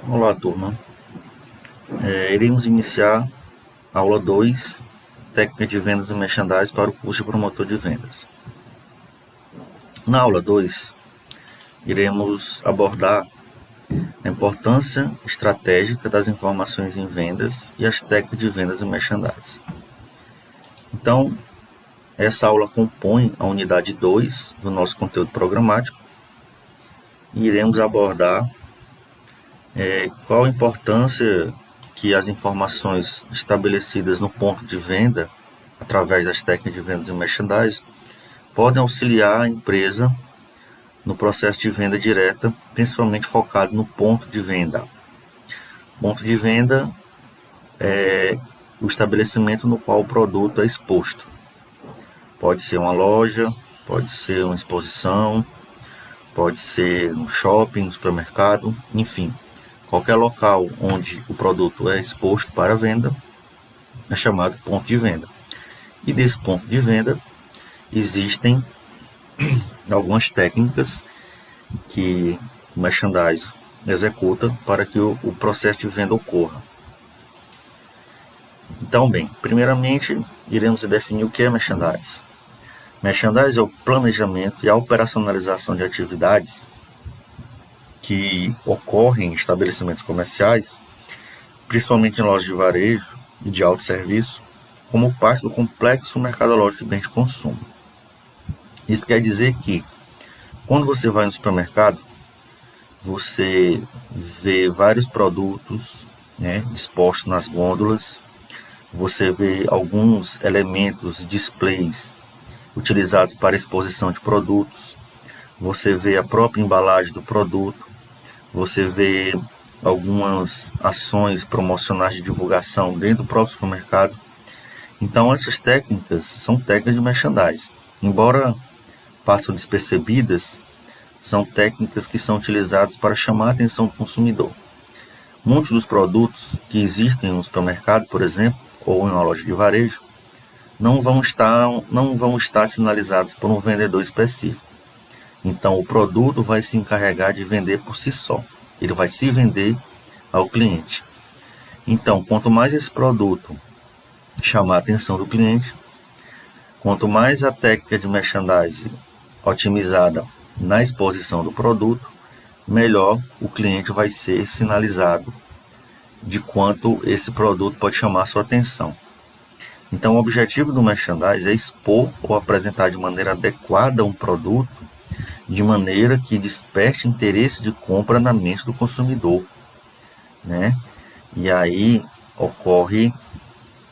Olá, turma. Iremos iniciar a aula 2, Técnica de Vendas e Merchandising para o curso de Promotor de Vendas. Na aula 2, iremos abordar a importância estratégica das informações em vendas e as técnicas de vendas e merchandising. Então, essa aula compõe a unidade 2 do nosso conteúdo programático e iremos abordar qual a importância que as informações estabelecidas no ponto de venda, através das técnicas de vendas e merchandising, podem auxiliar a empresa no processo de venda direta, principalmente focado no ponto de venda. Ponto de venda é o estabelecimento no qual o produto é exposto. Pode ser uma loja, pode ser uma exposição, pode ser no shopping, no supermercado, enfim. Qualquer local onde o produto é exposto para venda é chamado ponto de venda. E desse ponto de venda existem algumas técnicas que o merchandising executa para que o processo de venda ocorra. Então, bem, primeiramente iremos definir o que é merchandising. Merchandising é o planejamento e a operacionalização de atividades que ocorrem em estabelecimentos comerciais, principalmente em lojas de varejo e de autosserviço, como parte do complexo mercadológico de bens de consumo. Isso quer dizer que, quando você vai no supermercado, você vê vários produtos dispostos nas gôndolas, você vê alguns elementos, displays, utilizados para exposição de produtos, você vê a própria embalagem do produto, você vê algumas ações promocionais de divulgação dentro do próprio supermercado. Então, essas técnicas são técnicas de merchandising. Embora passam despercebidas, são técnicas que são utilizadas para chamar a atenção do consumidor. Muitos dos produtos que existem no supermercado, por exemplo, ou em uma loja de varejo, não vão estar sinalizados por um vendedor específico. Então, o produto vai se encarregar de vender por si só. Ele vai se vender ao cliente. Então, quanto mais esse produto chamar a atenção do cliente, quanto mais a técnica de merchandising otimizada na exposição do produto, melhor o cliente vai ser sinalizado de quanto esse produto pode chamar a sua atenção. Então, o objetivo do merchandising é expor ou apresentar de maneira adequada um produto, de maneira que desperte interesse de compra na mente do consumidor, E aí ocorre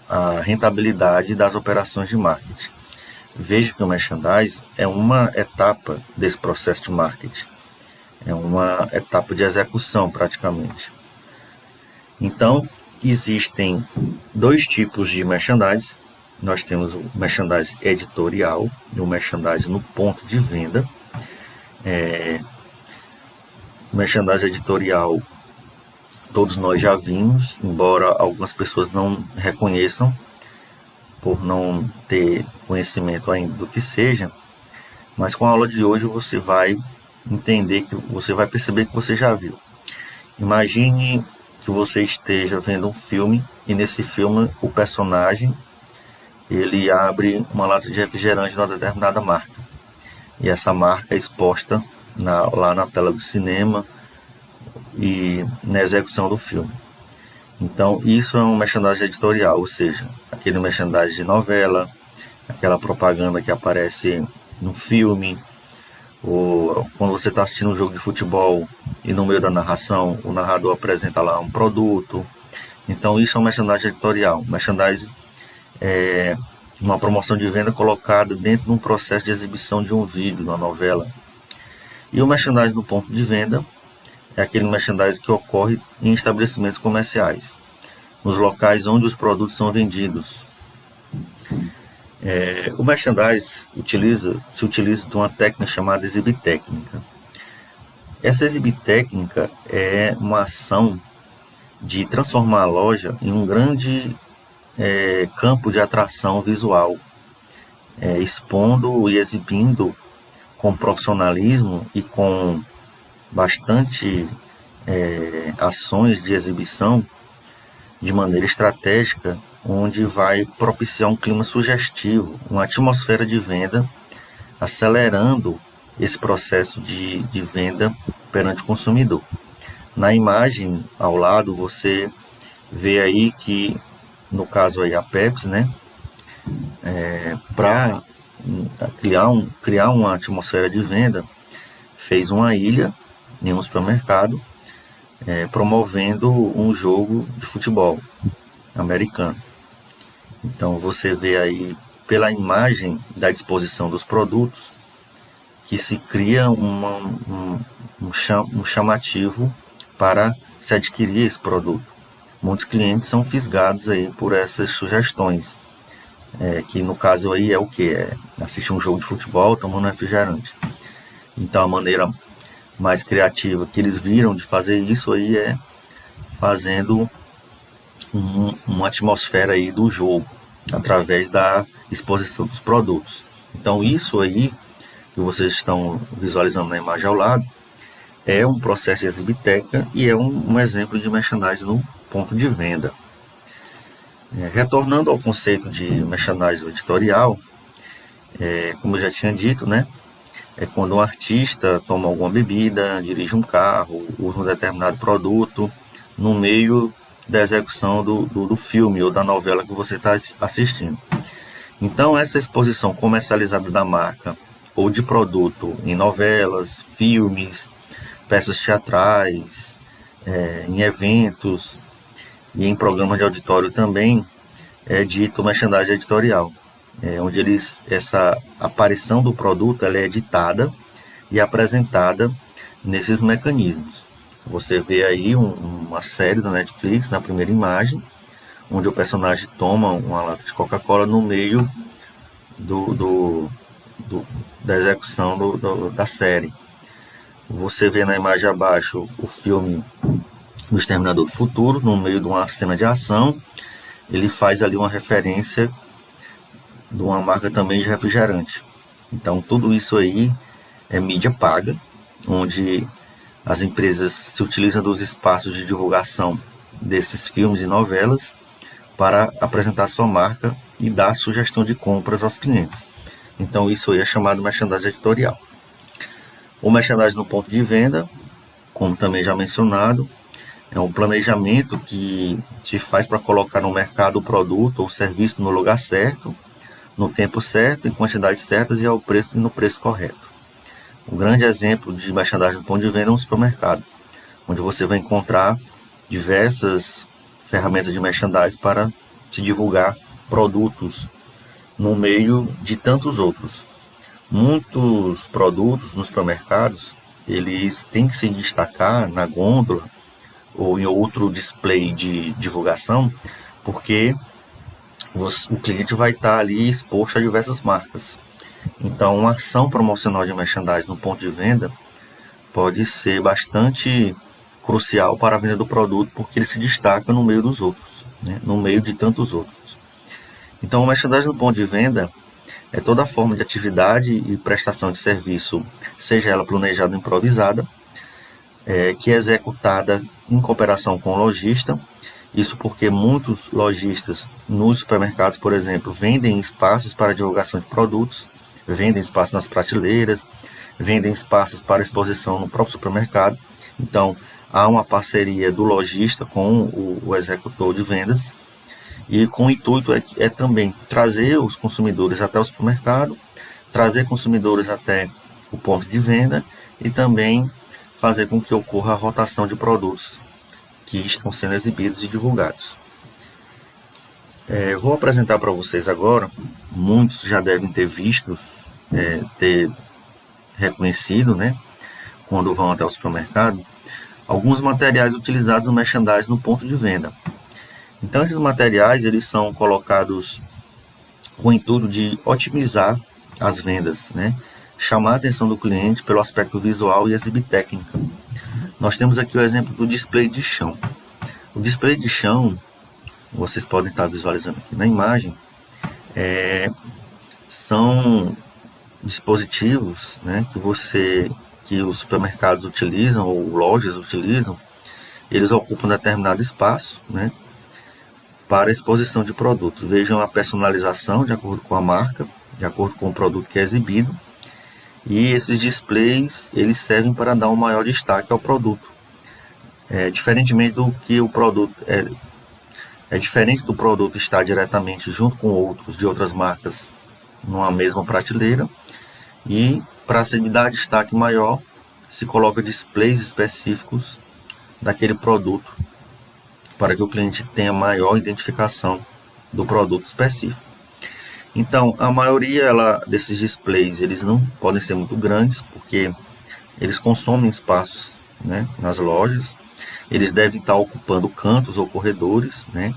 a rentabilidade das operações de marketing. Veja que o merchandising é uma etapa desse processo de marketing, é uma etapa de execução praticamente. Então, existem dois tipos de merchandising. Nós temos o merchandising editorial e o merchandising no ponto de venda. O merchandising editorial todos nós já vimos, embora algumas pessoas não reconheçam por não ter conhecimento ainda do que seja, mas com a aula de hoje você vai entender, que você vai perceber que você já viu. Imagine que você esteja vendo um filme e nesse filme o personagem ele abre uma lata de refrigerante de uma determinada marca e essa marca é exposta lá na tela do cinema e na execução do filme. Então isso é um merchandising editorial, ou seja, aquele merchandising de novela, aquela propaganda que aparece no filme, ou quando você está assistindo um jogo de futebol e no meio da narração o narrador apresenta lá um produto. Então isso é um merchandising editorial. Merchandising é uma promoção de venda colocada dentro de um processo de exibição de um vídeo, de uma novela. E o merchandising no ponto de venda é aquele merchandising que ocorre em estabelecimentos comerciais, nos locais onde os produtos são vendidos. O merchandising se utiliza de uma técnica chamada exibitécnica. Essa exibitécnica é uma ação de transformar a loja em um grande campo de atração visual, expondo e exibindo com profissionalismo e com bastante ações de exibição de maneira estratégica, onde vai propiciar um clima sugestivo, uma atmosfera de venda, acelerando esse processo de venda perante o consumidor. Na imagem ao lado, você vê aí que, no caso aí a Pepsi, né, para criar uma atmosfera de venda, fez uma ilha em um supermercado, promovendo um jogo de futebol americano. Então você vê aí pela imagem da disposição dos produtos que se cria um chamativo para se adquirir esse produto. Muitos clientes são fisgados aí por essas sugestões, que no caso aí é o que? Assistir um jogo de futebol tomando refrigerante. Então a maneira mais criativa que eles viram de fazer isso aí é fazendo uma atmosfera aí do jogo, através da exposição dos produtos. Então isso aí que vocês estão visualizando na imagem ao lado é um processo de exibiteca e é um exemplo de merchandising no ponto de venda. Retornando ao conceito de merchandising editorial, como eu já tinha dito, né, é quando um artista toma alguma bebida, dirige um carro, usa um determinado produto no meio da execução do filme ou da novela que você está assistindo. Então, essa exposição comercializada da marca ou de produto em novelas, filmes, peças teatrais, em eventos e em programas de auditório também, é dito merchandising editorial, onde essa aparição do produto ela é editada e apresentada nesses mecanismos. Você vê aí uma série da Netflix na primeira imagem, onde o personagem toma uma lata de Coca-Cola no meio da execução da série. Você vê na imagem abaixo o filme do Exterminador do Futuro, no meio de uma cena de ação, ele faz ali uma referência de uma marca também de refrigerante. Então tudo isso aí é mídia paga, onde as empresas se utilizam dos espaços de divulgação desses filmes e novelas para apresentar sua marca e dar sugestão de compras aos clientes. Então isso aí é chamado merchandising editorial. O merchandising no ponto de venda, como também já mencionado, é um planejamento que se faz para colocar no mercado o produto ou serviço no lugar certo, no tempo certo, em quantidades certas e no preço correto. Um grande exemplo de merchandising no ponto de venda é um supermercado, onde você vai encontrar diversas ferramentas de merchandising para se divulgar produtos no meio de tantos outros. Muitos produtos nos supermercados, eles têm que se destacar na gôndola ou em outro display de divulgação, porque o cliente vai estar ali exposto a diversas marcas. Então, uma ação promocional de merchandising no ponto de venda pode ser bastante crucial para a venda do produto, porque ele se destaca no meio dos outros, né? No meio de tantos outros. Então, o merchandising no ponto de venda é toda forma de atividade e prestação de serviço, seja ela planejada ou improvisada, que é executada em cooperação com o lojista. Isso porque muitos lojistas nos supermercados, por exemplo, vendem espaços para divulgação de produtos, vendem espaços nas prateleiras, vendem espaços para exposição no próprio supermercado. Então, há uma parceria do lojista com o executor de vendas, e com o intuito é também trazer os consumidores até o supermercado, trazer consumidores até o ponto de venda e também fazer com que ocorra a rotação de produtos que estão sendo exibidos e divulgados. Vou apresentar para vocês agora, muitos já devem ter visto, ter reconhecido, né, quando vão até o supermercado, alguns materiais utilizados no merchandising no ponto de venda. Então esses materiais eles são colocados com o intuito de otimizar as vendas, né? Chamar a atenção do cliente pelo aspecto visual e exibir técnica. Nós temos aqui o exemplo do display de chão. O display de chão, vocês podem estar visualizando aqui na imagem, são dispositivos, né, que os supermercados utilizam ou lojas utilizam eles ocupam determinado espaço, né, para exposição de produtos. Vejam a personalização de acordo com a marca, de acordo com o produto que é exibido. E esses displays, eles servem para dar um maior destaque ao produto. Diferentemente do que o produto é diferente do produto estar diretamente junto com outros de outras marcas numa mesma prateleira, e para se dar destaque maior, se coloca displays específicos daquele produto para que o cliente tenha maior identificação do produto específico. Então, a maioria desses displays, eles não podem ser muito grandes, porque eles consomem espaços, né, nas lojas. Eles devem estar ocupando cantos ou corredores, né,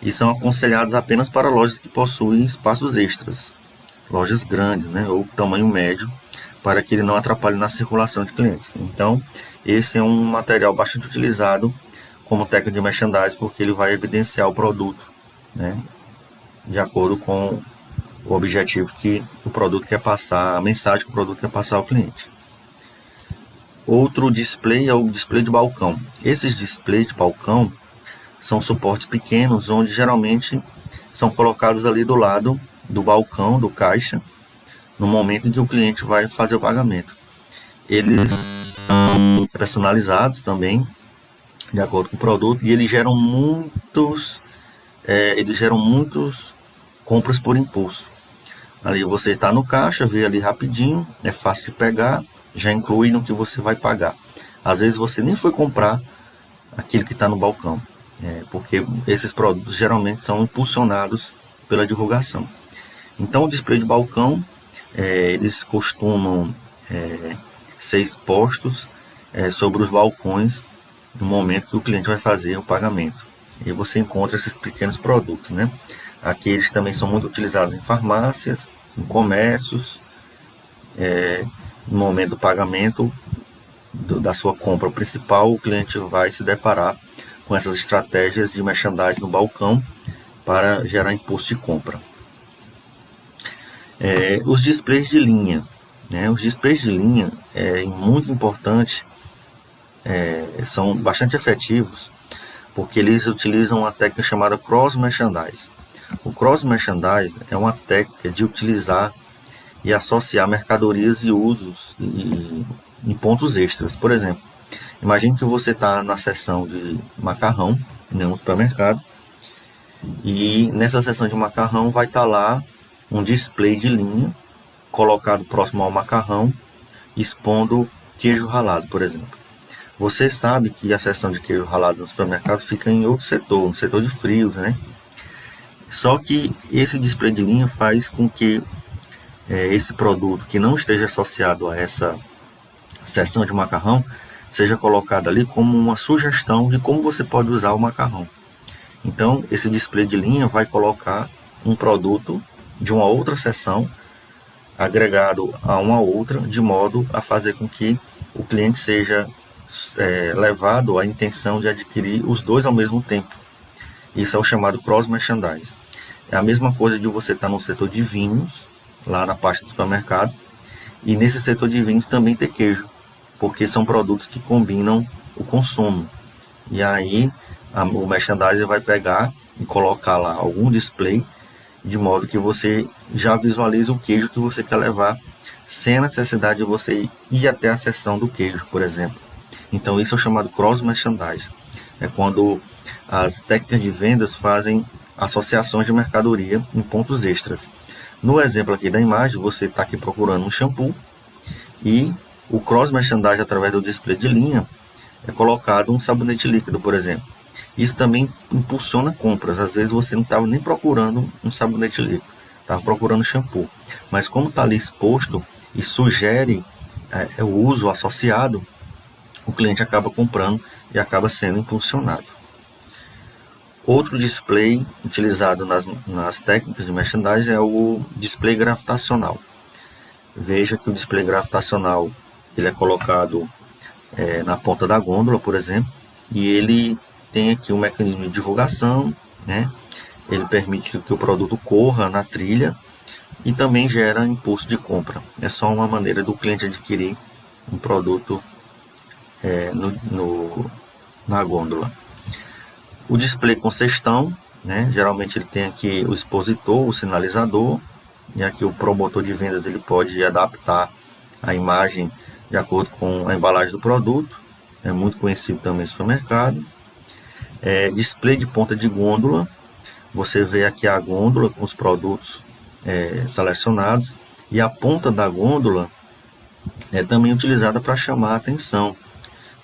e são aconselhados apenas para lojas que possuem espaços extras, lojas grandes, né, ou tamanho médio, para que ele não atrapalhe na circulação de clientes. Então, esse é um material bastante utilizado como técnica de merchandising, porque ele vai evidenciar o produto, né, de acordo com o objetivo que o produto quer passar, a mensagem que o produto quer passar ao cliente. Outro display é o display de balcão. Esses displays de balcão são suportes pequenos, onde geralmente são colocados ali do lado do balcão, do caixa, no momento em que o cliente vai fazer o pagamento. Eles são personalizados também, de acordo com o produto, e eles geram muitos compras por impulso. Ali você está no caixa, vê ali rapidinho, é fácil de pegar, já inclui no que você vai pagar. Às vezes você nem foi comprar aquilo que está no balcão, porque esses produtos geralmente são impulsionados pela divulgação. Então, o display de balcão, eles costumam ser expostos sobre os balcões no momento que o cliente vai fazer o pagamento. E você encontra esses pequenos produtos, né? Aqui eles também são muito utilizados em farmácias, em comércios. No momento do pagamento da sua compra principal, o cliente vai se deparar com essas estratégias de merchandising no balcão para gerar impulso de compra. Os displays de linha. Né? Os displays de linha é muito importante, são bastante efetivos, porque eles utilizam uma técnica chamada cross-merchandising. O cross-merchandising é uma técnica de utilizar e associar mercadorias e usos em pontos extras. Por exemplo, imagine que você está na seção de macarrão em um supermercado, e nessa seção de macarrão vai estar lá um display de linha colocado próximo ao macarrão, expondo queijo ralado, por exemplo. Você sabe que a seção de queijo ralado no supermercado fica em outro setor, no setor de frios, né? Só que esse display de linha faz com que esse produto que não esteja associado a essa seção de macarrão seja colocado ali como uma sugestão de como você pode usar o macarrão. Então, esse display de linha vai colocar um produto de uma outra seção agregado a uma outra, de modo a fazer com que o cliente seja levado à intenção de adquirir os dois ao mesmo tempo. Isso é o chamado cross-merchandising. É a mesma coisa de você estar no setor de vinhos, lá na parte do supermercado, e nesse setor de vinhos também ter queijo, porque são produtos que combinam o consumo. E aí o merchandiser vai pegar e colocar lá algum display, de modo que você já visualiza o queijo que você quer levar, sem a necessidade de você ir até a seção do queijo, por exemplo. Então isso é o chamado cross-merchandising. É quando as técnicas de vendas fazem associações de mercadoria em pontos extras. No exemplo aqui da imagem, você está aqui procurando um shampoo, e o cross-merchandising, através do display de linha, é colocado um sabonete líquido, por exemplo. Isso também impulsiona compras. Às vezes você não estava nem procurando um sabonete líquido, estava procurando shampoo. Mas como está ali exposto e sugere o uso associado, o cliente acaba comprando e acaba sendo impulsionado. Outro display utilizado nas técnicas de merchandising é o display gravitacional. Veja que o display gravitacional ele é colocado na ponta da gôndola, por exemplo, e ele tem aqui um mecanismo de divulgação, né? Ele permite que o produto corra na trilha e também gera impulso de compra. É só uma maneira do cliente adquirir um produto na gôndola. O display com cestão, né? Geralmente ele tem aqui o expositor, o sinalizador, e aqui o promotor de vendas ele pode adaptar a imagem de acordo com a embalagem do produto. É muito conhecido também no supermercado. Display de ponta de gôndola. Você vê aqui a gôndola com os produtos selecionados, e a ponta da gôndola é também utilizada para chamar a atenção,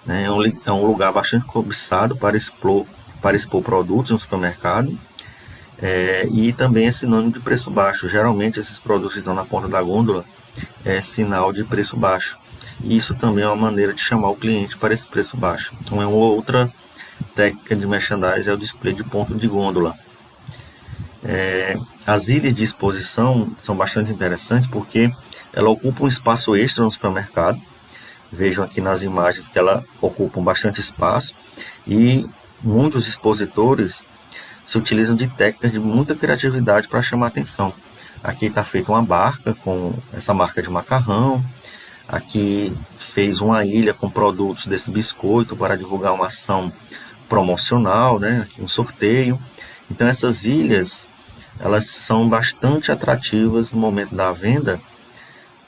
né? É um lugar bastante cobiçado para expor produtos no supermercado, e também é sinônimo de preço baixo. Geralmente esses produtos que estão na ponta da gôndola é sinal de preço baixo, e isso também é uma maneira de chamar o cliente para esse preço baixo. Então é uma outra técnica de merchandising, é o display de ponta de gôndola. As ilhas de exposição são bastante interessantes porque ela ocupa um espaço extra no supermercado. Vejam aqui nas imagens que ela ocupa bastante espaço, e muitos expositores se utilizam de técnicas de muita criatividade para chamar atenção. Aqui está feita uma barca com essa marca de macarrão. Aqui fez uma ilha com produtos desse biscoito para divulgar uma ação promocional, né? Aqui um sorteio. Então essas ilhas, elas são bastante atrativas no momento da venda,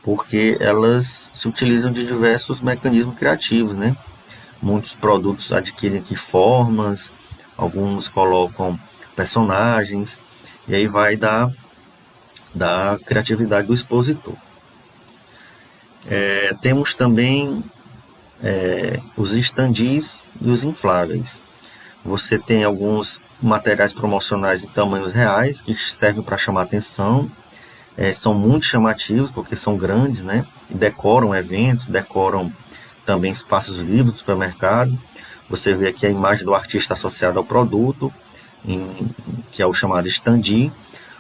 porque elas se utilizam de diversos mecanismos criativos, né? Muitos produtos adquirem aqui formas, alguns colocam personagens, e aí vai da criatividade do expositor. Temos também os standees e os infláveis. Você tem alguns materiais promocionais em tamanhos reais que servem para chamar atenção. São muito chamativos porque são grandes, né? E decoram eventos, decoram também espaços livres do supermercado. Você vê aqui a imagem do artista associado ao produto, que é o chamado standee.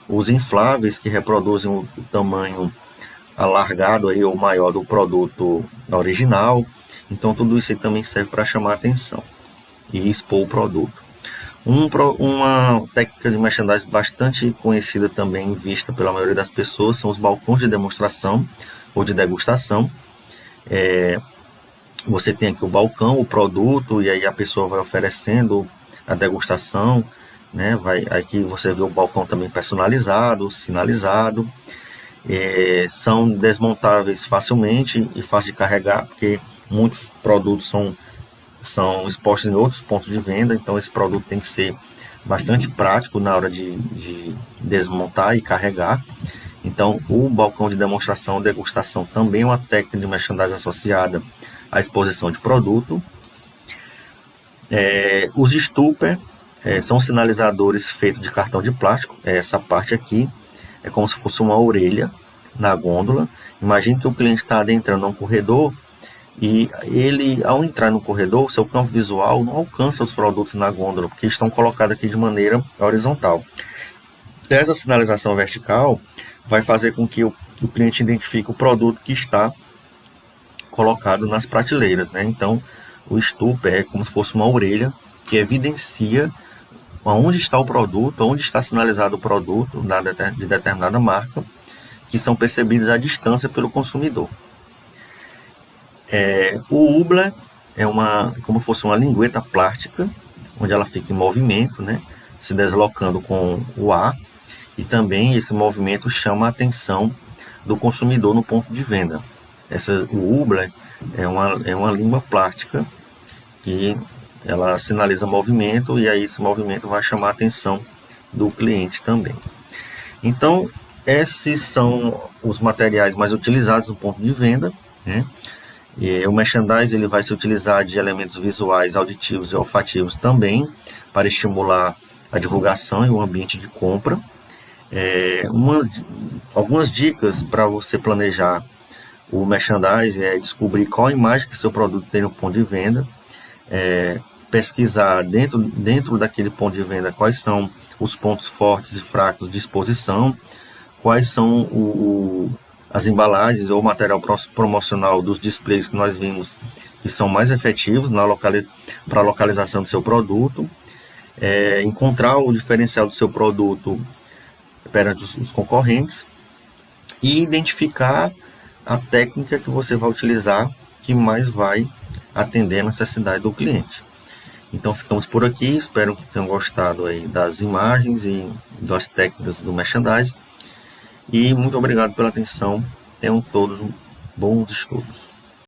Os infláveis, que reproduzem o tamanho alargado aí, ou maior do produto original. Então tudo isso aí também serve para chamar atenção e expor o produto. Uma técnica de merchandising bastante conhecida também, vista pela maioria das pessoas, são os balcões de demonstração ou de degustação. Você tem aqui o balcão, o produto, e aí a pessoa vai oferecendo a degustação, né? Aqui você vê o balcão também personalizado, sinalizado. São desmontáveis facilmente e fácil de carregar, porque muitos produtos são expostos em outros pontos de venda, então esse produto tem que ser bastante prático na hora de desmontar e carregar. Então o balcão de demonstração e degustação também é uma técnica de merchandising associada à exposição de produto. Os stupper são sinalizadores feitos de cartão de plástico. Essa parte aqui é como se fosse uma orelha na gôndola. Imagine que o cliente está adentrando um corredor, e ele, ao entrar no corredor, seu campo visual não alcança os produtos na gôndola, porque estão colocados aqui de maneira horizontal. Essa sinalização vertical vai fazer com que o cliente identifique o produto que está colocado nas prateleiras, né? Então, o stupper é como se fosse uma orelha que evidencia onde está o produto, onde está sinalizado o produto de determinada marca, que são percebidos à distância pelo consumidor. O Hubler é como se fosse uma lingueta plástica, onde ela fica em movimento, né, se deslocando com o ar, e também esse movimento chama a atenção do consumidor no ponto de venda. O Hubler é uma língua plástica que ela sinaliza movimento, e aí esse movimento vai chamar a atenção do cliente também. Então, esses são os materiais mais utilizados no ponto de venda, né? O merchandising ele vai se utilizar de elementos visuais, auditivos e olfativos também, para estimular a divulgação e o ambiente de compra. Algumas dicas para você planejar o merchandising é descobrir qual a imagem que seu produto tem no ponto de venda, pesquisar dentro daquele ponto de venda quais são os pontos fortes e fracos de exposição, quais são as embalagens ou material promocional dos displays que nós vimos que são mais efetivos para a localização do seu produto, encontrar o diferencial do seu produto perante os concorrentes e identificar a técnica que você vai utilizar que mais vai atender a necessidade do cliente. Então ficamos por aqui, espero que tenham gostado aí das imagens e das técnicas do merchandising. E muito obrigado pela atenção, tenham todos bons estudos.